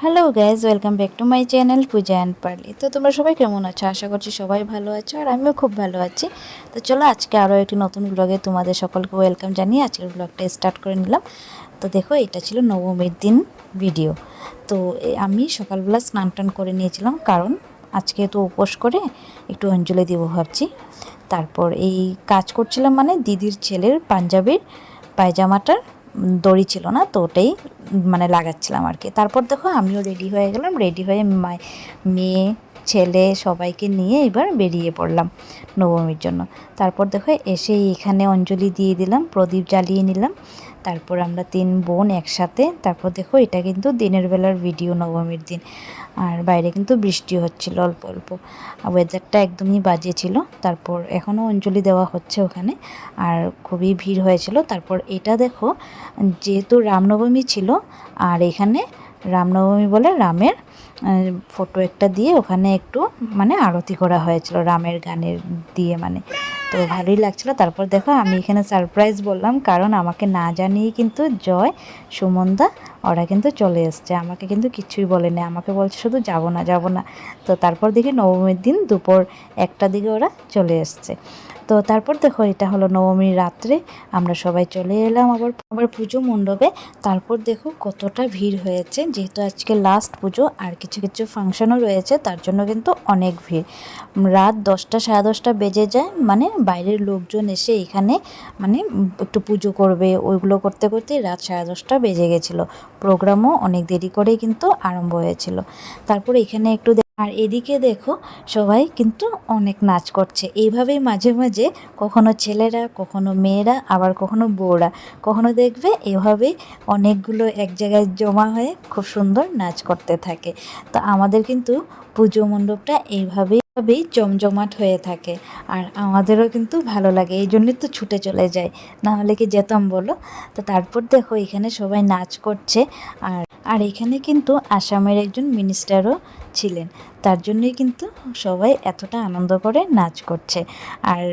Hello guys, welcome back to my channel Puja and Parli. তো তোমরা সবাই কেমন আছো? আশা করছি সবাই ভালো আছো, আর আমিও খুব ভালো আছি। তো চলো আজকে আরও একটি নতুন ব্লগে তোমাদের সকলকে ওয়েলকাম জানিয়ে আজকের ব্লগটা স্টার্ট করে নিলাম। তো দেখো, এটা ছিল নবমীর দিন ভিডিও। তো আমি সকালবেলা স্নান টান করে নিয়েছিলাম, কারণ আজকে তো উপোস করে একটু অঞ্জলি দিব ভাবছি। তারপর এই কাজ করছিলাম, মানে দিদির ছেলের পাঞ্জাবির পায়জামাটার দড়ি ছিল না, তো ওটাই মানে লাগাচ্ছিলাম আর কি। তারপর দেখো আমিও রেডি হয়ে গেলাম, রেডি হয়ে মেয়ে ছেলে সবাইকে নিয়ে এবার বেরিয়ে পড়লাম নবমীর জন্য। তারপর দেখো এসে এখানে অঞ্জলি দিয়ে দিলাম, প্রদীপ জ্বালিয়ে নিলাম। তারপর আমরা 3 বোন একসাথে। তারপর দেখো এটা কিন্তু দিনের বেলার ভিডিও, নবমীর দিন। আর বাইরে কিন্তু বৃষ্টি হচ্ছিল অল্প অল্প, ওয়েদারটা একদমই বাজে ছিল। তারপর এখনও অঞ্জলি দেওয়া হচ্ছে ওখানে, আর খুবই ভিড় হয়েছিল। তারপর এটা দেখো, যেহেতু রামনবমী ছিল, আর এখানে রামনবমী বলে রামের ফটো একটা দিয়ে ওখানে একটু মানে আরতি করা হয়েছিল রামের গানের দিয়ে, মানে তো ভালোই লাগছিলো। তারপর দেখো আমি এখানে সারপ্রাইজ বললাম, কারণ আমাকে না জানিয়েই কিন্তু জয়, সুমনদা ওরা কিন্তু চলে এসছে, আমাকে কিন্তু কিছুই বলেনি, আমাকে বলছে শুধু যাবো না যাবো না। তো তারপর দেখি নবমীর দিন দুপুর 1টার দিকে ওরা চলে এসছে। তো তারপর দেখো এটা হলো নবমীর রাত্রে আমরা সবাই চলে এলাম আবার পুজো মণ্ডপে। তারপর দেখো কতটা ভিড় হয়েছে, যেহেতু আজকে লাস্ট পুজো আর কিছু কিছু ফাংশনও রয়েছে, তার জন্য কিন্তু অনেক ভিড়। রাত 10টা সাড়ে 10টা বেজে যায়, মানে বাইরের লোকজন এসে এখানে মানে একটু পুজো করবে, ওইগুলো করতে করতে রাত সাড়ে 10টা বেজে গেছিলো। প্রোগ্রামও অনেক দেরি করেই কিন্তু আরম্ভ হয়েছিল। তারপর এখানে একটু আর এদিকে দেখো সবাই কিন্তু অনেক নাচ করছে এইভাবেই, মাঝে মাঝে কখনো ছেলেরা, কখনো মেয়েরা, আবার কখনো বউরা, কখনো দেখবে এভাবেই অনেকগুলো এক জায়গায় জমা হয়ে খুব সুন্দর নাচ করতে থাকে। তো আমাদের কিন্তু পুজো মণ্ডপটা এইভাবেই জমজমাট হয়ে থাকে, আর আমাদেরও কিন্তু ভালো লাগে, এই জন্যই তো ছুটে চলে যায়, না হলে কি যেতাম বলো। তো তারপর দেখো এখানে সবাই নাচ করছে, আর এখানে কিন্তু আসামের একজন মিনিস্টারও ছিলেন, তার জন্যই কিন্তু সবাই এতটা আনন্দ করে নাচ করছে। আর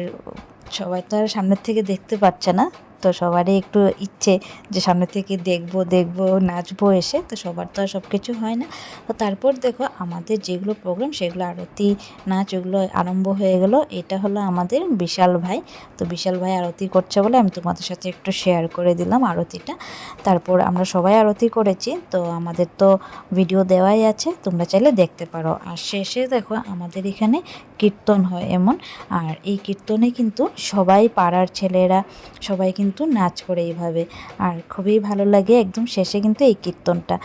সবাই তো আর সামনের থেকে দেখতে পাচ্ছে না, তো সবারই একটু ইচ্ছে যে সামনে থেকে দেখবো নাচবো এসে, তো সবার তো আর সব কিছু হয় না। তো তারপর দেখো আমাদের যেগুলো প্রোগ্রাম সেগুলো আরতি নাচ ওগুলো আরম্ভ হয়ে গেল। এটা হলো আমাদের বিশাল ভাই, তো বিশাল ভাই আরতি করছে বলে আমি তোমাদের সাথে একটু শেয়ার করে দিলাম আরতিটা। তারপর আমরা সবাই আরতি করেছি, তো আমাদের তো ভিডিও দেওয়াই আছে, তোমরা চাইলে দেখতে পারো। আর শেষে দেখো আমাদের এখানে কীর্তন হয় এমন, আর এই কীর্তনে কিন্তু সবাই পাড়ার ছেলেরা সবাই কিন্তু নাচ করে এইভাবে, আর খুবই ভালো লাগে। একদম শেষে কিন্তু এই কীর্তনটা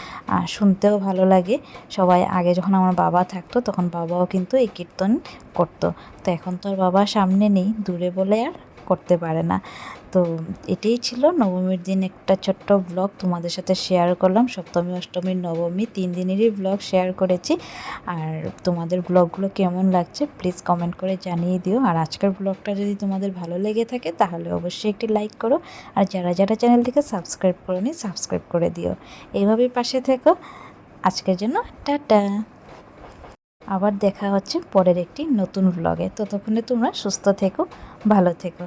শুনতেও ভালো লাগে। সবাই আগে যখন আমার বাবা থাকতো তখন বাবাও কিন্তু এই কীর্তন করতো, তো এখন তো আর বাবা সামনে নেই, দূরে বলে আর করতে পারে না। তো এটাই ছিল নবমীর দিন একটা ছোট্ট ব্লগ তোমাদের সাথে শেয়ার করলাম। সপ্তমী অষ্টমী নবমী 3 দিনেরই ব্লগ শেয়ার করেছি। আর তোমাদের ব্লগগুলো কেমন লাগছে প্লিজ কমেন্ট করে জানিয়ে দিও। আর আজকের ব্লগটা যদি তোমাদের ভালো লেগে থাকে তাহলে অবশ্যই একটি লাইক করো, আর যারা যারা চ্যানেলটিকে সাবস্ক্রাইব করোনি সাবস্ক্রাইব করে দিও। এইভাবেই পাশে থেকো। আজকের জন্য টাটা। আবার দেখা হচ্ছে পরের একটি নতুন ব্লগে, ততক্ষণে তোমরা সুস্থ থেকো, ভালো থেকো।